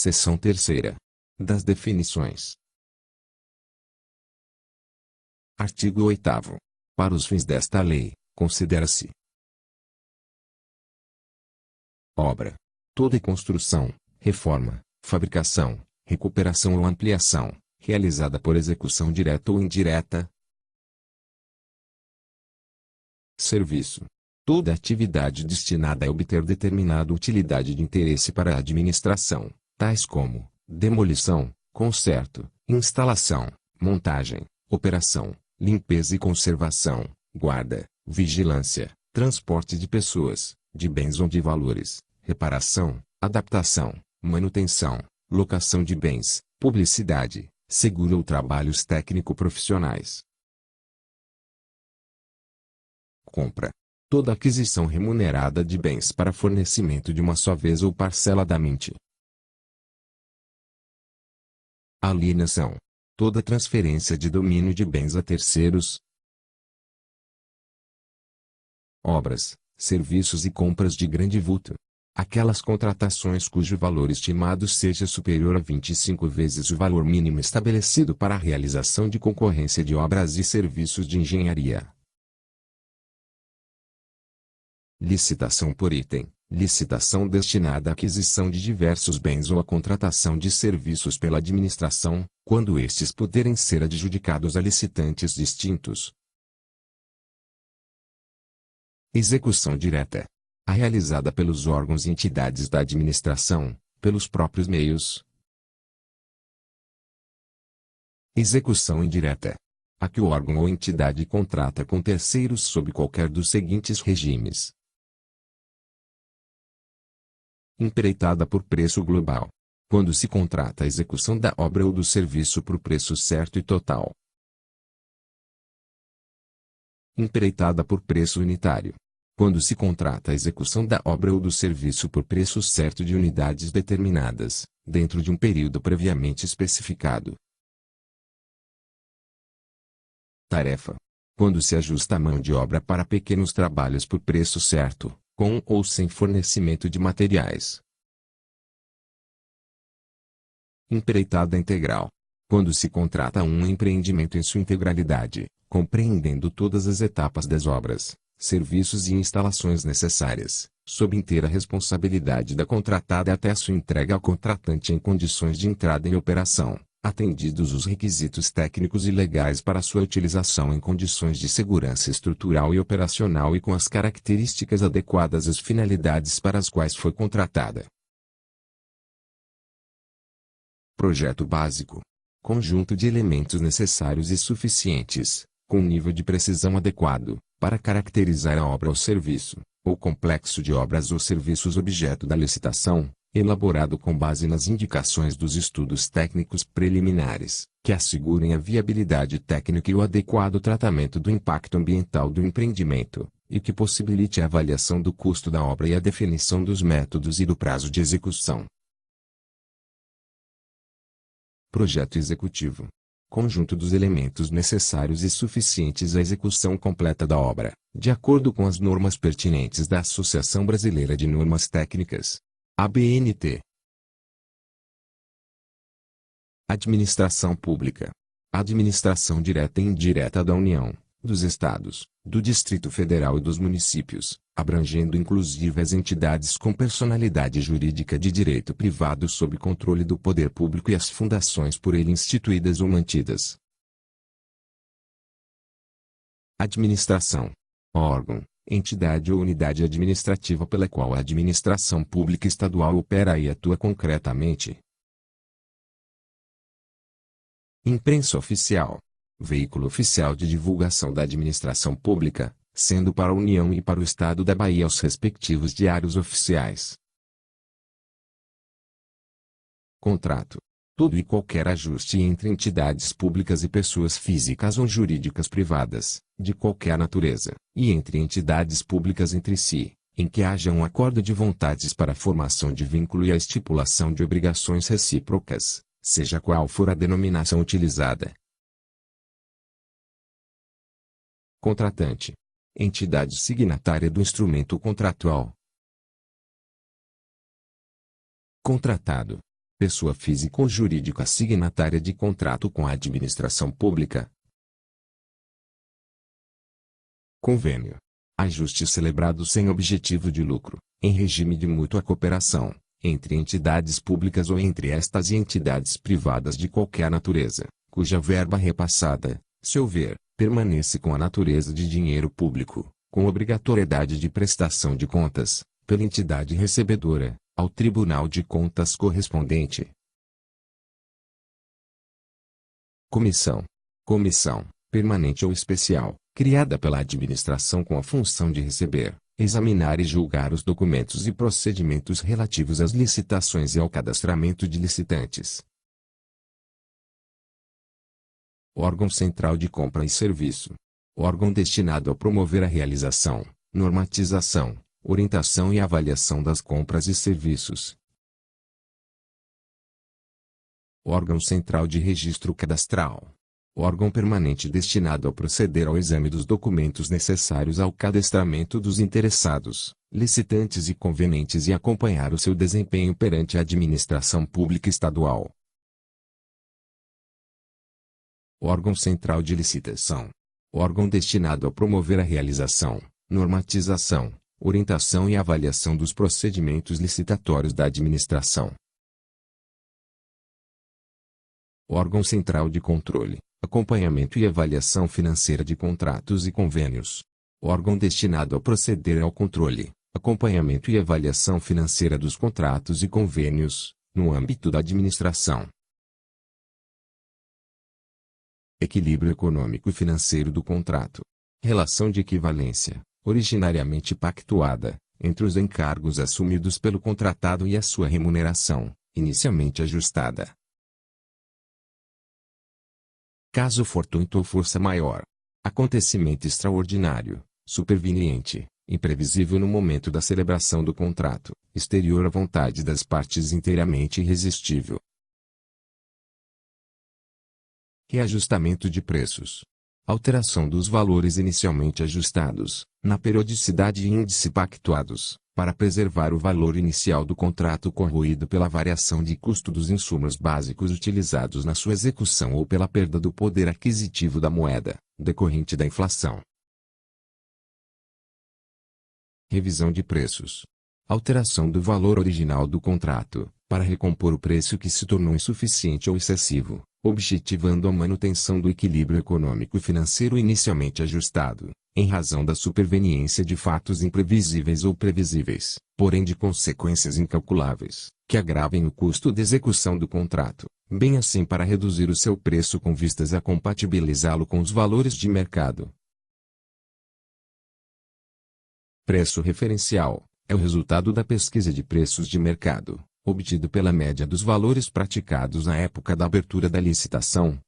Seção 3ª. Das definições. Artigo 8º. Para os fins desta lei, considera-se obra toda construção, reforma, fabricação, recuperação ou ampliação, realizada por execução direta ou indireta. Serviço toda atividade destinada a obter determinada utilidade de interesse para a administração, tais como demolição, conserto, instalação, montagem, operação, limpeza e conservação, guarda, vigilância, transporte de pessoas, de bens ou de valores, reparação, adaptação, manutenção, locação de bens, publicidade, seguro ou trabalhos técnico-profissionais. Compra toda aquisição remunerada de bens para fornecimento de uma só vez ou parceladamente. Alienação toda transferência de domínio de bens a terceiros. Obras, serviços e compras de grande vulto. Aquelas contratações cujo valor estimado seja superior a 25 vezes o valor mínimo estabelecido para a realização de concorrência de obras e serviços de engenharia. Licitação por item. Licitação destinada à aquisição de diversos bens ou à contratação de serviços pela administração, quando estes puderem ser adjudicados a licitantes distintos. Execução direta. A realizada pelos órgãos e entidades da administração, pelos próprios meios. Execução indireta. A que o órgão ou entidade contrata com terceiros sob qualquer dos seguintes regimes. Empreitada por preço global. Quando se contrata a execução da obra ou do serviço por preço certo e total. Empreitada por preço unitário. Quando se contrata a execução da obra ou do serviço por preço certo de unidades determinadas, dentro de um período previamente especificado. Tarefa. Quando se ajusta a mão de obra para pequenos trabalhos por preço certo, com ou sem fornecimento de materiais. Empreitada integral. Quando se contrata um empreendimento em sua integralidade, compreendendo todas as etapas das obras, serviços e instalações necessárias, sob inteira responsabilidade da contratada até a sua entrega ao contratante em condições de entrada em operação, atendidos os requisitos técnicos e legais para sua utilização em condições de segurança estrutural e operacional e com as características adequadas às finalidades para as quais foi contratada. Projeto básico. Conjunto de elementos necessários e suficientes, com nível de precisão adequado, para caracterizar a obra ou serviço, ou complexo de obras ou serviços objeto da licitação, elaborado com base nas indicações dos estudos técnicos preliminares, que assegurem a viabilidade técnica e o adequado tratamento do impacto ambiental do empreendimento, e que possibilite a avaliação do custo da obra e a definição dos métodos e do prazo de execução. Projeto executivo. Conjunto dos elementos necessários e suficientes à execução completa da obra, de acordo com as normas pertinentes da Associação Brasileira de Normas Técnicas, ABNT. Administração Pública. Administração direta e indireta da União, dos Estados, do Distrito Federal e dos municípios, abrangendo inclusive as entidades com personalidade jurídica de direito privado sob controle do poder público e as fundações por ele instituídas ou mantidas. Administração. Órgão, entidade ou unidade administrativa pela qual a administração pública estadual opera e atua concretamente. Imprensa oficial. Veículo oficial de divulgação da administração pública, sendo para a União e para o Estado da Bahia os respectivos diários oficiais. Contrato. Todo e qualquer ajuste entre entidades públicas e pessoas físicas ou jurídicas privadas, de qualquer natureza, e entre entidades públicas entre si, em que haja um acordo de vontades para a formação de vínculo e a estipulação de obrigações recíprocas, seja qual for a denominação utilizada. Contratante. Entidade signatária do instrumento contratual. Contratado. Pessoa física ou jurídica signatária de contrato com a administração pública. Convênio. Ajuste celebrado sem objetivo de lucro, em regime de mútua cooperação, entre entidades públicas ou entre estas e entidades privadas de qualquer natureza, cuja verba repassada, se houver, permanece com a natureza de dinheiro público, com obrigatoriedade de prestação de contas, pela entidade recebedora, ao Tribunal de Contas correspondente. Comissão. Comissão, permanente ou especial, criada pela administração com a função de receber, examinar e julgar os documentos e procedimentos relativos às licitações e ao cadastramento de licitantes. Órgão Central de Compra e Serviço. Órgão destinado a promover a realização, normatização, orientação e avaliação das compras e serviços. Órgão Central de Registro Cadastral. Órgão permanente destinado a proceder ao exame dos documentos necessários ao cadastramento dos interessados, licitantes e convenientes e acompanhar o seu desempenho perante a administração pública estadual. Órgão Central de Licitação. Órgão destinado a promover a realização, normatização, orientação e avaliação dos procedimentos licitatórios da administração. Órgão Central de Controle, acompanhamento e avaliação financeira de contratos e convênios. Órgão destinado a proceder ao controle, acompanhamento e avaliação financeira dos contratos e convênios, no âmbito da administração. Equilíbrio econômico e financeiro do contrato. Relação de equivalência, originariamente pactuada, entre os encargos assumidos pelo contratado e a sua remuneração, inicialmente ajustada. Caso fortuito ou força maior. Acontecimento extraordinário, superveniente, imprevisível no momento da celebração do contrato, exterior à vontade das partes inteiramente irresistível. Reajustamento de preços. Alteração dos valores inicialmente ajustados, na periodicidade e índice pactuados, para preservar o valor inicial do contrato corroído pela variação de custo dos insumos básicos utilizados na sua execução ou pela perda do poder aquisitivo da moeda, decorrente da inflação. Revisão de preços. Alteração do valor original do contrato, para recompor o preço que se tornou insuficiente ou excessivo, objetivando a manutenção do equilíbrio econômico e financeiro inicialmente ajustado, em razão da superveniência de fatos imprevisíveis ou previsíveis, porém de consequências incalculáveis, que agravem o custo de execução do contrato, bem assim para reduzir o seu preço com vistas a compatibilizá-lo com os valores de mercado. Preço referencial é o resultado da pesquisa de preços de mercado, obtido pela média dos valores praticados na época da abertura da licitação.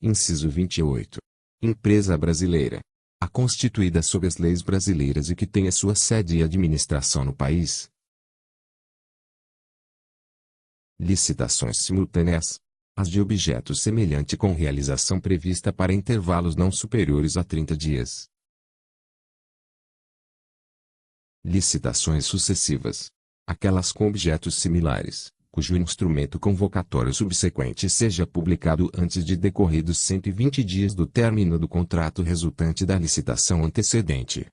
Inciso 28. Empresa brasileira. A constituída sob as leis brasileiras e que tenha sua sede e administração no país. Licitações simultâneas. As de objeto semelhante com realização prevista para intervalos não superiores a 30 dias. Licitações sucessivas. Aquelas com objetos similares, cujo instrumento convocatório subsequente seja publicado antes de decorridos 120 dias do término do contrato resultante da licitação antecedente.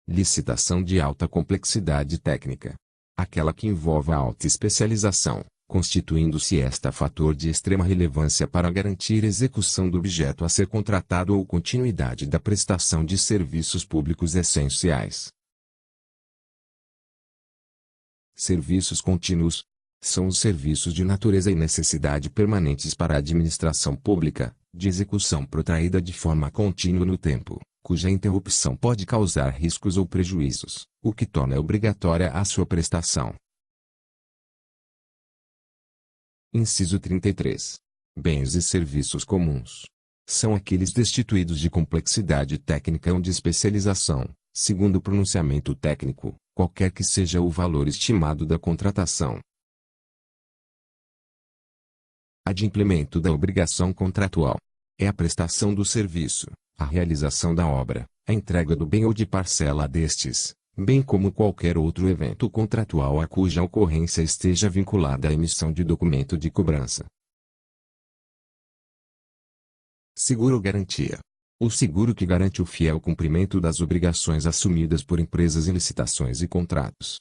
Licitação de alta complexidade técnica. Aquela que envolva alta especialização, constituindo-se esta fator de extrema relevância para garantir execução do objeto a ser contratado ou continuidade da prestação de serviços públicos essenciais. Serviços contínuos. São os serviços de natureza e necessidade permanentes para a administração pública, de execução protraída de forma contínua no tempo, cuja interrupção pode causar riscos ou prejuízos, o que torna obrigatória a sua prestação. Inciso 33. Bens e serviços comuns. São aqueles destituídos de complexidade técnica ou de especialização, segundo o pronunciamento técnico, qualquer que seja o valor estimado da contratação. Adimplemento da obrigação contratual. É a prestação do serviço, a realização da obra, a entrega do bem ou de parcela destes, bem como qualquer outro evento contratual a cuja ocorrência esteja vinculada à emissão de documento de cobrança. Seguro-garantia. O seguro que garante o fiel cumprimento das obrigações assumidas por empresas em licitações e contratos,